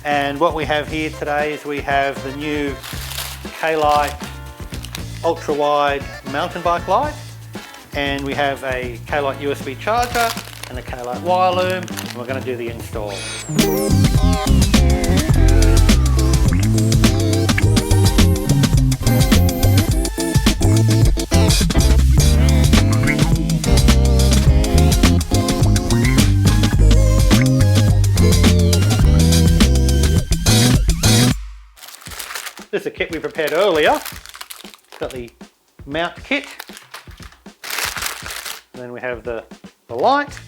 And what we have here today is we have the new KLite ultra wide mountain bike light, and we have a KLite USB charger and a KLite wire loom, and we're going to do the install. This is a kit we prepared earlier. Got the mount kit, and then we have the light.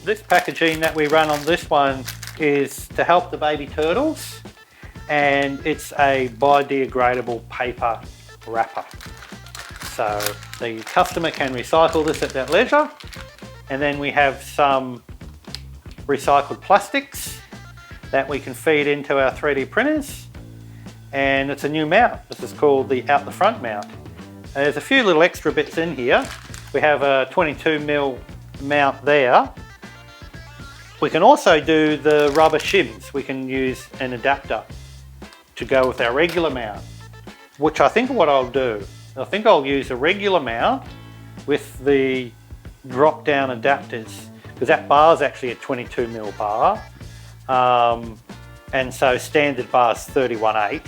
This packaging that we run on this one is to help the baby turtles, and it's a biodegradable paper wrapper. So the customer can recycle this at their leisure, and then we have some recycled plastics that we can feed into our 3D printers, and it's a new mount. This is called the out the front mount. And there's a few little extra bits in here. We have a 22mm mount there. We can also do the rubber shims. We can use an adapter to go with our regular mount, which I think what I'll do. I think I'll use a regular mount with the drop down adapters, because that bar is actually a 22mm bar. And so standard bar is 31/8,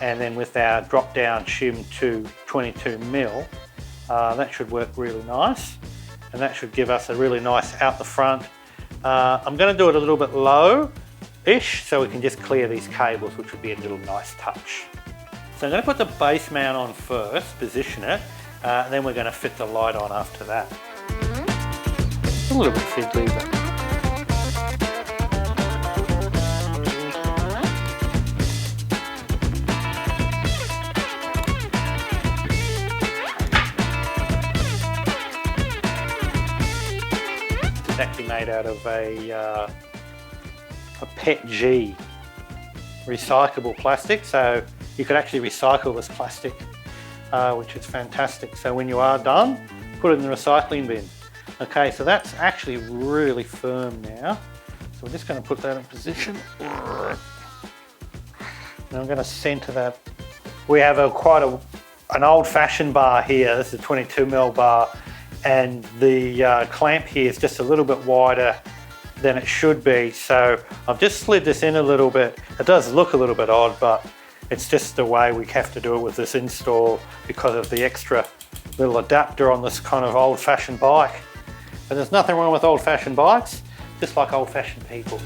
and then with our drop down shim to 22mm, that should work really nice, and that should give us a really nice out the front. I'm going to do it a little bit low-ish so we can just clear these cables, which would be a little nice touch. So I'm going to put the base mount on first, position it, and then we're going to fit the light on after that. It's a little bit fiddly, but actually made out of a PETG recyclable plastic, so you could actually recycle this plastic, which is fantastic. So when you are done, put it in the recycling bin. Okay, so that's actually really firm now, so we're just going to put that in position. And I'm going to centre that. We have quite an old-fashioned bar here. This is a 22mm bar, and the clamp here is just a little bit wider than it should be, so I've just slid this in a little bit. It does look a little bit odd, but it's just the way we have to do it with this install because of the extra little adapter on this kind of old-fashioned bike. And there's nothing wrong with old-fashioned bikes, just like old-fashioned people. So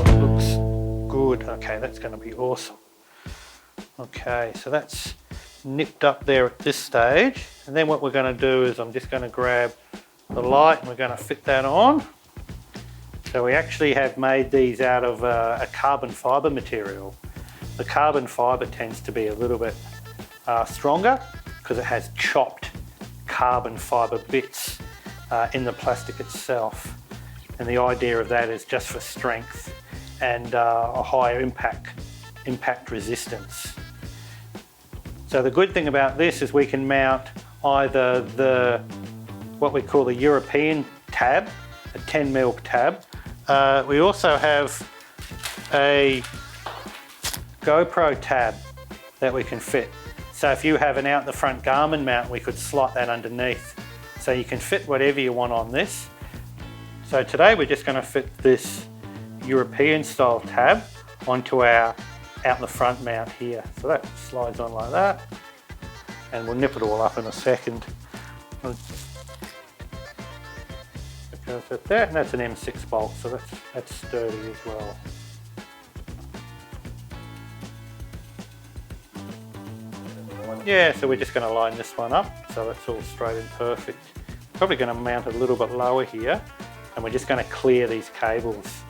it looks good. Okay, that's going to be awesome. Okay, so that's nipped up there at this stage, and then what we're going to do is I'm just going to grab the light and we're going to fit that on. So we actually have made these out of a carbon fibre material. The carbon fibre tends to be a little bit stronger because it has chopped carbon fibre bits in the plastic itself, and the idea of that is just for strength and a higher impact resistance. So the good thing about this is we can mount either what we call the European tab, a 10mm tab. We also have a GoPro tab that we can fit. So if you have an out the front Garmin mount, we could slot that underneath. So you can fit whatever you want on this. So today we're just going to fit this European style tab onto our out the front mount here. So that slides on like that, and we'll nip it all up in a second. It goes at that, and that's an M6 bolt, so that's sturdy as well. Yeah, so we're just going to line this one up so it's all straight and perfect. Probably going to mount it a little bit lower here, and we're just going to clear these cables,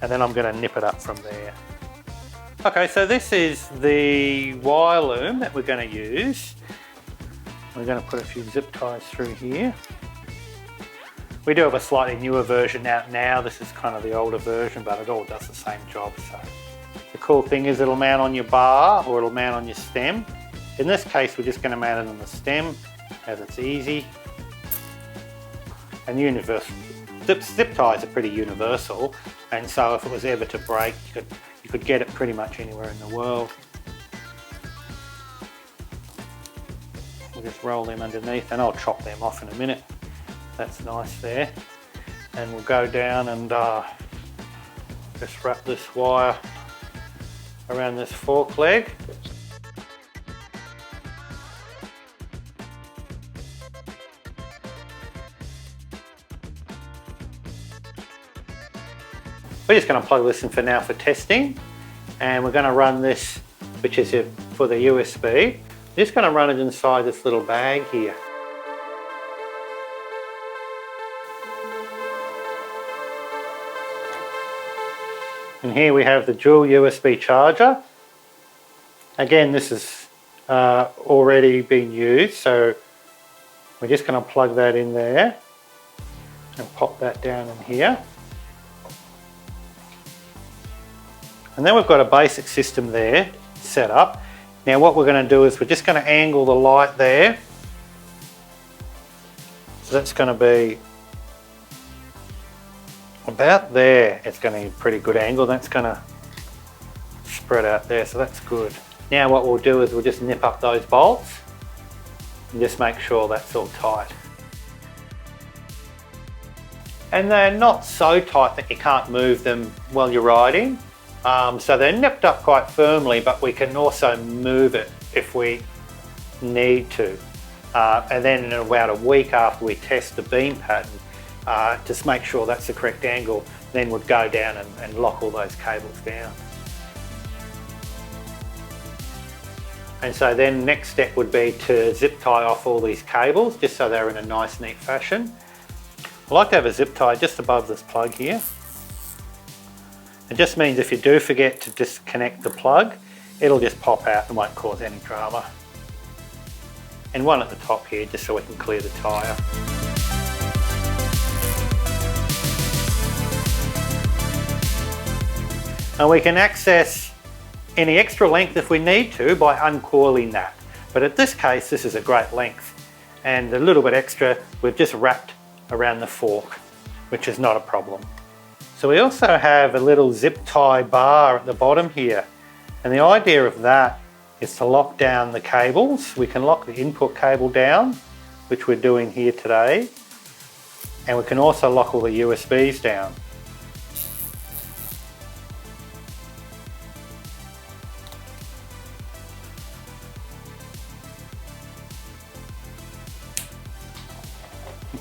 and then I'm going to nip it up from there. Okay, so this is the wire loom that we're going to use. We're going to put a few zip ties through here. We do have a slightly newer version out now. This is kind of the older version, but it all does the same job. So the cool thing is it'll mount on your bar or it'll mount on your stem. In this case, we're just going to mount it on the stem as it's easy. And zip ties are pretty universal, and so if it was ever to break, you could get it pretty much anywhere in the world. We'll just roll them underneath, and I'll chop them off in a minute. That's nice there. And we'll go down and just wrap this wire around this fork leg. We're just going to plug this in for now for testing, and we're going to run this, which is for the USB. Just going to run it inside this little bag here. And here we have the dual USB charger. Again, this is already been used, so we're just going to plug that in there and pop that down in here. And then we've got a basic system there set up. Now what we're going to do is we're just going to angle the light there. So that's going to be about there. It's going to be a pretty good angle. That's going to spread out there, so that's good. Now what we'll do is we'll just nip up those bolts and just make sure that's all tight. And they're not so tight that you can't move them while you're riding. So they're nipped up quite firmly, but we can also move it if we need to. And then in about a week after we test the beam pattern, just make sure that's the correct angle, then we'd go down and lock all those cables down. And so then next step would be to zip tie off all these cables, just so they're in a nice neat fashion. I like to have a zip tie just above this plug here. It just means if you do forget to disconnect the plug, it'll just pop out and won't cause any drama. And one at the top here, just so we can clear the tyre. And we can access any extra length if we need to by uncoiling that. But in this case, this is a great length. And a little bit extra, we've just wrapped around the fork, which is not a problem. So we also have a little zip tie bar at the bottom here. And the idea of that is to lock down the cables. We can lock the input cable down, which we're doing here today. And we can also lock all the USBs down.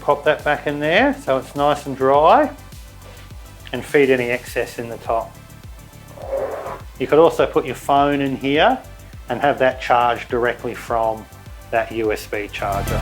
Pop that back in there so it's nice and dry, and feed any excess in the top. You could also put your phone in here and have that charged directly from that USB charger.